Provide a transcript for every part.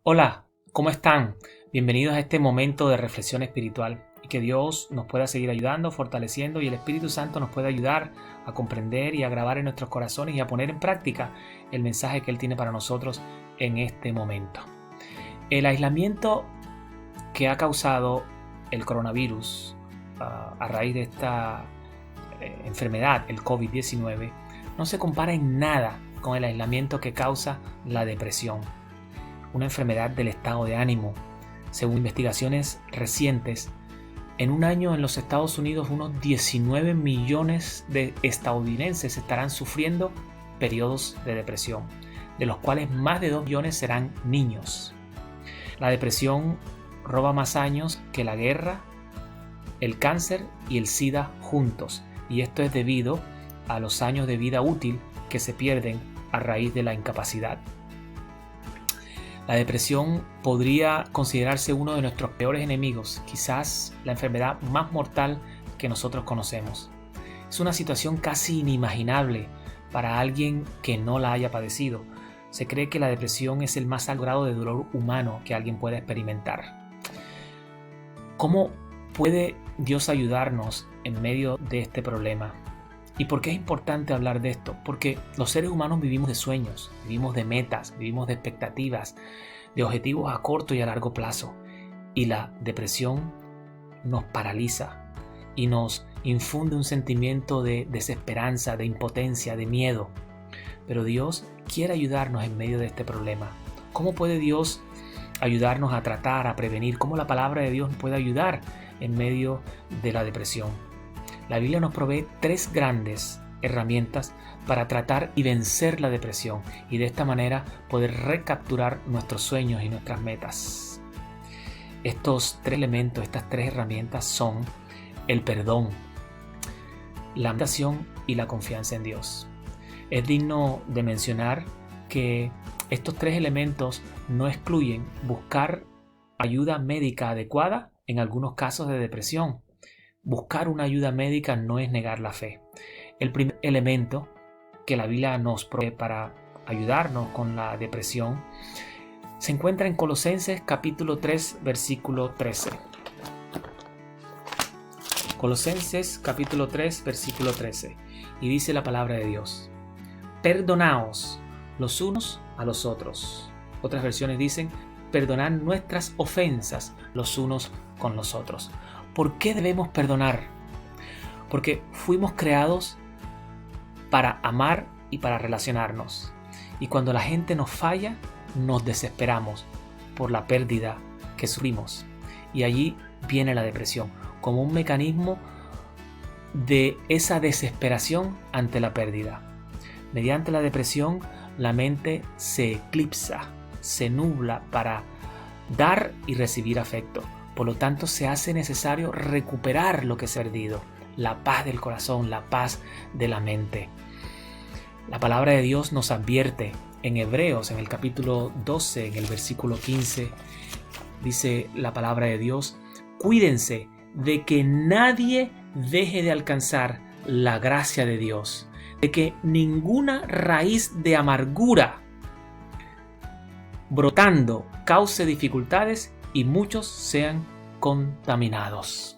Hola, ¿cómo están? Bienvenidos a este momento de reflexión espiritual y que Dios nos pueda seguir ayudando, fortaleciendo y el Espíritu Santo nos pueda ayudar a comprender y a grabar en nuestros corazones y a poner en práctica el mensaje que Él tiene para nosotros en este momento. El aislamiento que ha causado el coronavirus a raíz de esta enfermedad, el COVID-19, no se compara en nada con el aislamiento que causa la depresión, una enfermedad del estado de ánimo. Según investigaciones recientes, en un año en los Estados Unidos unos 19 millones de estadounidenses estarán sufriendo periodos de depresión, de los cuales más de 2 millones serán niños. La depresión roba más años que la guerra, el cáncer y el SIDA juntos, y esto es debido a los años de vida útil que se pierden a raíz de la incapacidad. La depresión podría considerarse uno de nuestros peores enemigos, quizás la enfermedad más mortal que nosotros conocemos. Es una situación casi inimaginable para alguien que no la haya padecido. Se cree que la depresión es el más alto grado de dolor humano que alguien pueda experimentar. ¿Cómo puede Dios ayudarnos en medio de este problema? ¿Y por qué es importante hablar de esto? Porque los seres humanos vivimos de sueños, vivimos de metas, vivimos de expectativas, de objetivos a corto y a largo plazo. Y la depresión nos paraliza y nos infunde un sentimiento de desesperanza, de impotencia, de miedo. Pero Dios quiere ayudarnos en medio de este problema. ¿Cómo puede Dios ayudarnos a tratar, a prevenir? ¿Cómo la palabra de Dios nos puede ayudar en medio de la depresión? La Biblia nos provee 3 grandes herramientas para tratar y vencer la depresión y de esta manera poder recapturar nuestros sueños y nuestras metas. Estos 3 elementos, estas 3 herramientas son el perdón, la meditación y la confianza en Dios. Es digno de mencionar que estos 3 elementos no excluyen buscar ayuda médica adecuada en algunos casos de depresión. Buscar una ayuda médica no es negar la fe. El primer elemento que la Biblia nos provee para ayudarnos con la depresión se encuentra en Colosenses capítulo 3, versículo 13. Colosenses capítulo 3, versículo 13. Y dice la palabra de Dios: perdonaos los unos a los otros. Otras versiones dicen: perdonad nuestras ofensas los unos con los otros. ¿Por qué debemos perdonar? Porque fuimos creados para amar y para relacionarnos. Y cuando la gente nos falla, nos desesperamos por la pérdida que sufrimos. Y allí viene la depresión, como un mecanismo de esa desesperación ante la pérdida. Mediante la depresión, la mente se eclipsa, se nubla para dar y recibir afecto. Por lo tanto, se hace necesario recuperar lo que se ha perdido, la paz del corazón, la paz de la mente. La palabra de Dios nos advierte en Hebreos, en el capítulo 12, en el versículo 15, dice la palabra de Dios: cuídense de que nadie deje de alcanzar la gracia de Dios, de que ninguna raíz de amargura brotando cause dificultades y muchos sean contaminados.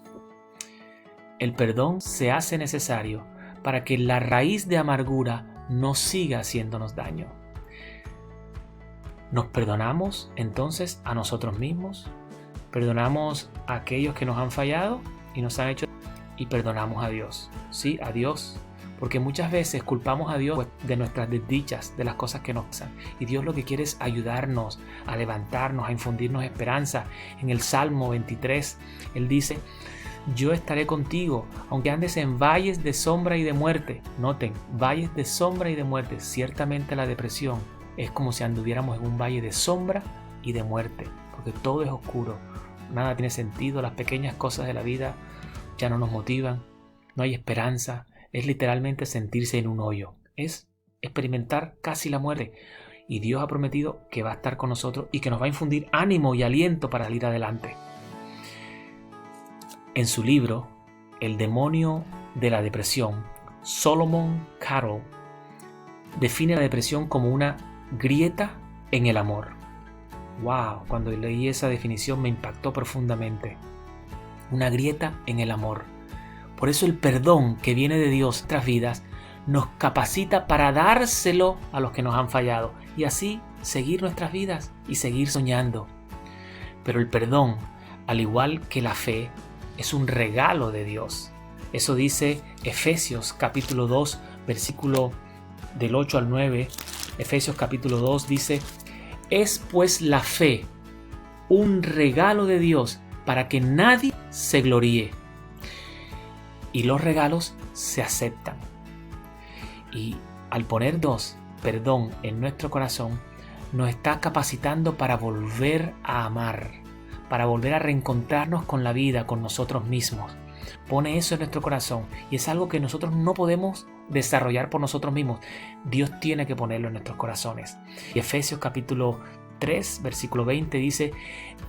El perdón se hace necesario para que la raíz de amargura no siga haciéndonos daño. Nos perdonamos entonces a nosotros mismos, perdonamos a aquellos que nos han fallado y nos han hecho, y perdonamos a Dios. Sí, a Dios. Porque muchas veces culpamos a Dios de nuestras desdichas, de las cosas que nos pasan. Y Dios lo que quiere es ayudarnos, a levantarnos, a infundirnos esperanza. En el Salmo 23, Él dice: yo estaré contigo, aunque andes en valles de sombra y de muerte. Noten, valles de sombra y de muerte. Ciertamente la depresión es como si anduviéramos en un valle de sombra y de muerte, porque todo es oscuro, nada tiene sentido, las pequeñas cosas de la vida ya no nos motivan, no hay esperanza. Es literalmente sentirse en un hoyo, es experimentar casi la muerte. Y Dios ha prometido que va a estar con nosotros y que nos va a infundir ánimo y aliento para salir adelante. En su libro, El demonio de la depresión, Solomon Carroll define la depresión como una grieta en el amor. Wow, cuando leí esa definición me impactó profundamente. Una grieta en el amor. Por eso el perdón que viene de Dios en nuestras vidas nos capacita para dárselo a los que nos han fallado y así seguir nuestras vidas y seguir soñando. Pero el perdón, al igual que la fe, es un regalo de Dios. Eso dice Efesios capítulo 2, versículo del 8 al 9. Efesios capítulo 2 dice: es pues la fe un regalo de Dios para que nadie se gloríe. Y los regalos se aceptan. Y al poner perdón en nuestro corazón, nos está capacitando para volver a amar, para volver a reencontrarnos con la vida, con nosotros mismos. Pone eso en nuestro corazón y es algo que nosotros no podemos desarrollar por nosotros mismos. Dios tiene que ponerlo en nuestros corazones. Y Efesios capítulo 3, versículo 20 dice: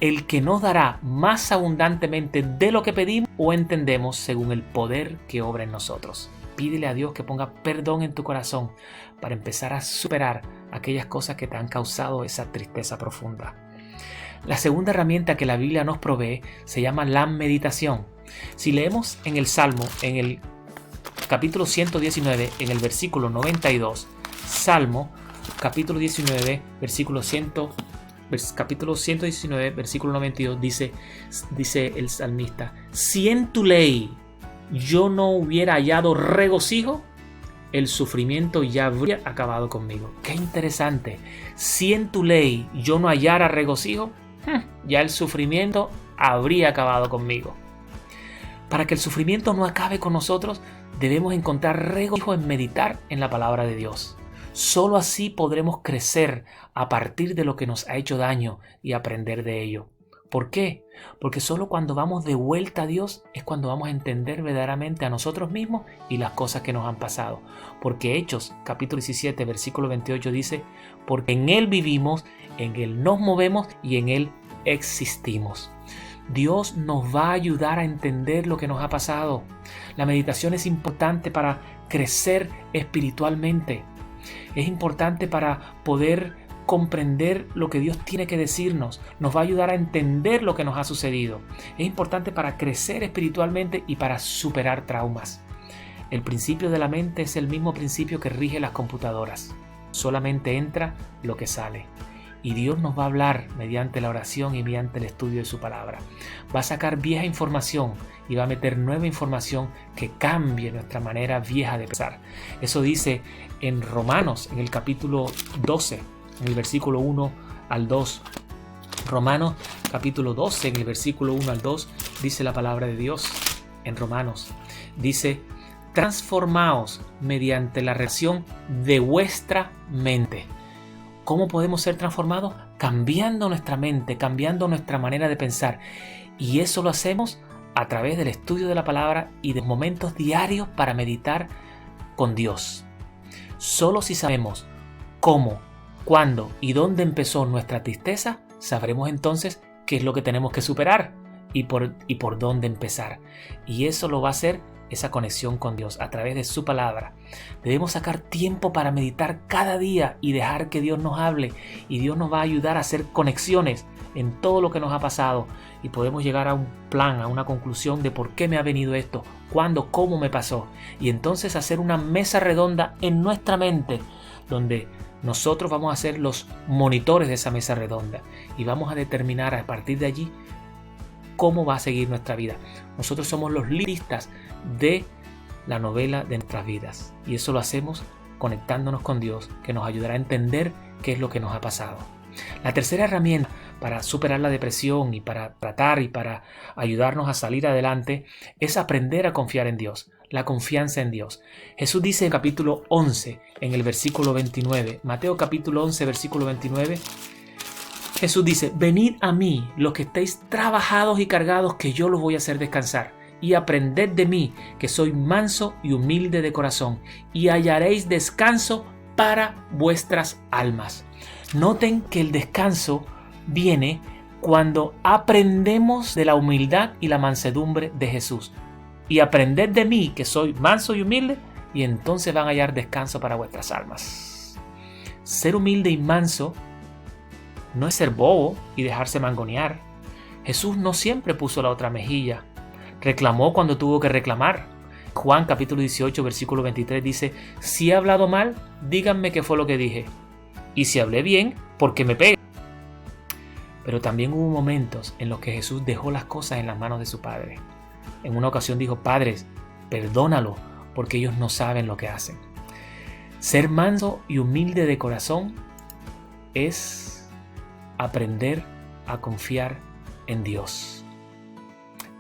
el que nos dará más abundantemente de lo que pedimos o entendemos según el poder que obra en nosotros. Pídele a Dios que ponga perdón en tu corazón para empezar a superar aquellas cosas que te han causado esa tristeza profunda. La segunda herramienta que la Biblia nos provee se llama la meditación. Si leemos en el Salmo, en el capítulo 119, en el versículo 92, Salmo capítulo 19, capítulo 119, versículo 92, dice el salmista: si en tu ley yo no hubiera hallado regocijo, el sufrimiento ya habría acabado conmigo. Qué interesante. Si en tu ley yo no hallara regocijo, ya el sufrimiento habría acabado conmigo. Para que el sufrimiento no acabe con nosotros, debemos encontrar regocijo en meditar en la palabra de Dios. Solo así podremos crecer a partir de lo que nos ha hecho daño y aprender de ello. ¿Por qué? Porque solo cuando vamos de vuelta a Dios es cuando vamos a entender verdaderamente a nosotros mismos y las cosas que nos han pasado. Porque Hechos capítulo 17 versículo 28 dice: porque en Él vivimos, en Él nos movemos y en Él existimos. Dios nos va a ayudar a entender lo que nos ha pasado. La meditación es importante para crecer espiritualmente. Es importante para poder comprender lo que Dios tiene que decirnos. Nos va a ayudar a entender lo que nos ha sucedido. Es importante para crecer espiritualmente y para superar traumas. El principio de la mente es el mismo principio que rige las computadoras. Solamente entra lo que sale. Y Dios nos va a hablar mediante la oración y mediante el estudio de su palabra. Va a sacar vieja información y va a meter nueva información que cambie nuestra manera vieja de pensar. Eso dice en Romanos, en el capítulo 12, en el versículo 1 al 2. Romanos capítulo 12, en el versículo 1 al 2, dice la palabra de Dios en Romanos. Dice: transformaos mediante la reacción de vuestra mente. ¿Cómo podemos ser transformados? Cambiando nuestra mente, cambiando nuestra manera de pensar. Y eso lo hacemos a través del estudio de la palabra y de momentos diarios para meditar con Dios. Solo si sabemos cómo, cuándo y dónde empezó nuestra tristeza, sabremos entonces qué es lo que tenemos que superar y por dónde empezar. Y eso lo va a hacer esa conexión con Dios a través de su palabra. Debemos sacar tiempo para meditar cada día y dejar que Dios nos hable, y Dios nos va a ayudar a hacer conexiones en todo lo que nos ha pasado y podemos llegar a un plan, a una conclusión de por qué me ha venido esto, cuándo, cómo me pasó, y entonces hacer una mesa redonda en nuestra mente donde nosotros vamos a ser los monitores de esa mesa redonda y vamos a determinar a partir de allí cómo va a seguir nuestra vida. Nosotros somos los libristas de la novela de nuestras vidas y eso lo hacemos conectándonos con Dios, que nos ayudará a entender qué es lo que nos ha pasado. La tercera herramienta para superar la depresión y para tratar y para ayudarnos a salir adelante es aprender a confiar en Dios, la confianza en Dios. Jesús dice en capítulo 11, en el versículo 29, Mateo capítulo 11, versículo 29, Jesús dice: venid a mí los que estéis trabajados y cargados, que yo los voy a hacer descansar. Y aprended de mí, que soy manso y humilde de corazón, y hallaréis descanso para vuestras almas. Noten que el descanso viene cuando aprendemos de la humildad y la mansedumbre de Jesús. Y aprended de mí, que soy manso y humilde, y entonces van a hallar descanso para vuestras almas. Ser humilde y manso no es ser bobo y dejarse mangonear. Jesús no siempre puso la otra mejilla. Reclamó cuando tuvo que reclamar. Juan capítulo 18 versículo 23 dice: si he hablado mal, díganme qué fue lo que dije. Y si hablé bien, ¿por qué me pegan? Pero también hubo momentos en los que Jesús dejó las cosas en las manos de su Padre. En una ocasión dijo: Padres, perdónalo, porque ellos no saben lo que hacen. Ser manso y humilde de corazón es aprender a confiar en Dios.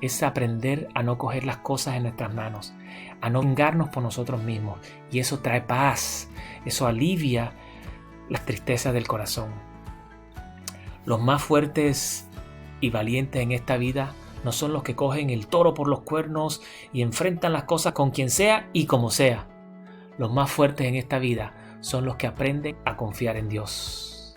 Es aprender a no coger las cosas en nuestras manos, a no vengarnos por nosotros mismos. Y eso trae paz, eso alivia las tristezas del corazón. Los más fuertes y valientes en esta vida no son los que cogen el toro por los cuernos y enfrentan las cosas con quien sea y como sea. Los más fuertes en esta vida son los que aprenden a confiar en Dios.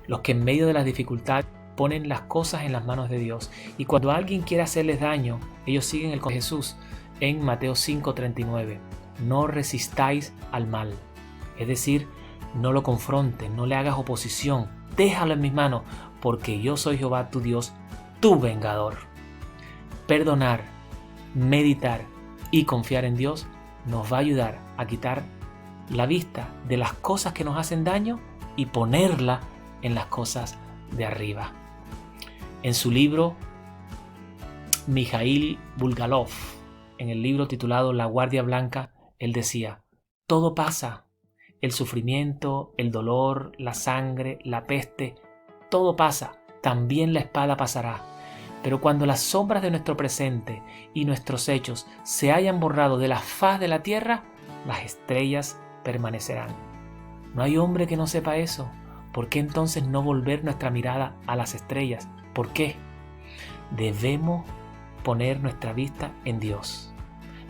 Los que en medio de las dificultades ponen las cosas en las manos de Dios. Y cuando alguien quiere hacerles daño, ellos siguen el consejo de Jesús en Mateo 5:39. No resistáis al mal. Es decir, no lo confrontes, no le hagas oposición. Déjalo en mis manos, porque yo soy Jehová tu Dios, tu vengador. Perdonar, meditar y confiar en Dios nos va a ayudar a quitar la vista de las cosas que nos hacen daño y ponerla en las cosas de arriba. En su libro, Mikhail Bulgakov, en el libro titulado La Guardia Blanca, él decía: todo pasa. El sufrimiento, el dolor, la sangre, la peste, todo pasa. También la espada pasará. Pero cuando las sombras de nuestro presente y nuestros hechos se hayan borrado de la faz de la tierra, las estrellas permanecerán. No hay hombre que no sepa eso. ¿Por qué entonces no volver nuestra mirada a las estrellas? ¿Por qué? Debemos poner nuestra vista en Dios,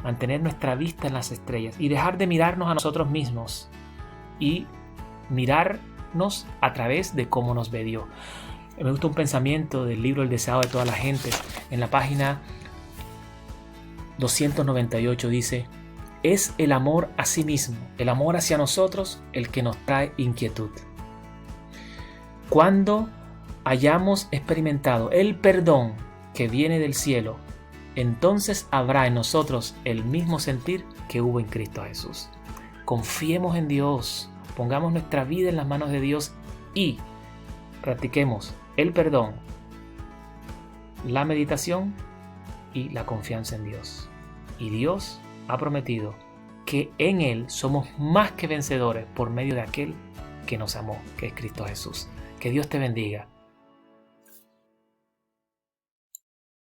mantener nuestra vista en las estrellas y dejar de mirarnos a nosotros mismos y mirarnos a través de cómo nos ve Dios. Me gusta un pensamiento del libro El deseado de toda la gente. En la página 298 dice: es el amor a sí mismo, el amor hacia nosotros, el que nos trae inquietud. Cuando hayamos experimentado el perdón que viene del cielo, entonces habrá en nosotros el mismo sentir que hubo en Cristo Jesús. Confiemos en Dios, pongamos nuestra vida en las manos de Dios y practiquemos el perdón, la meditación y la confianza en Dios. Y Dios ha prometido que en Él somos más que vencedores por medio de aquel que nos amó, que es Cristo Jesús. Que Dios te bendiga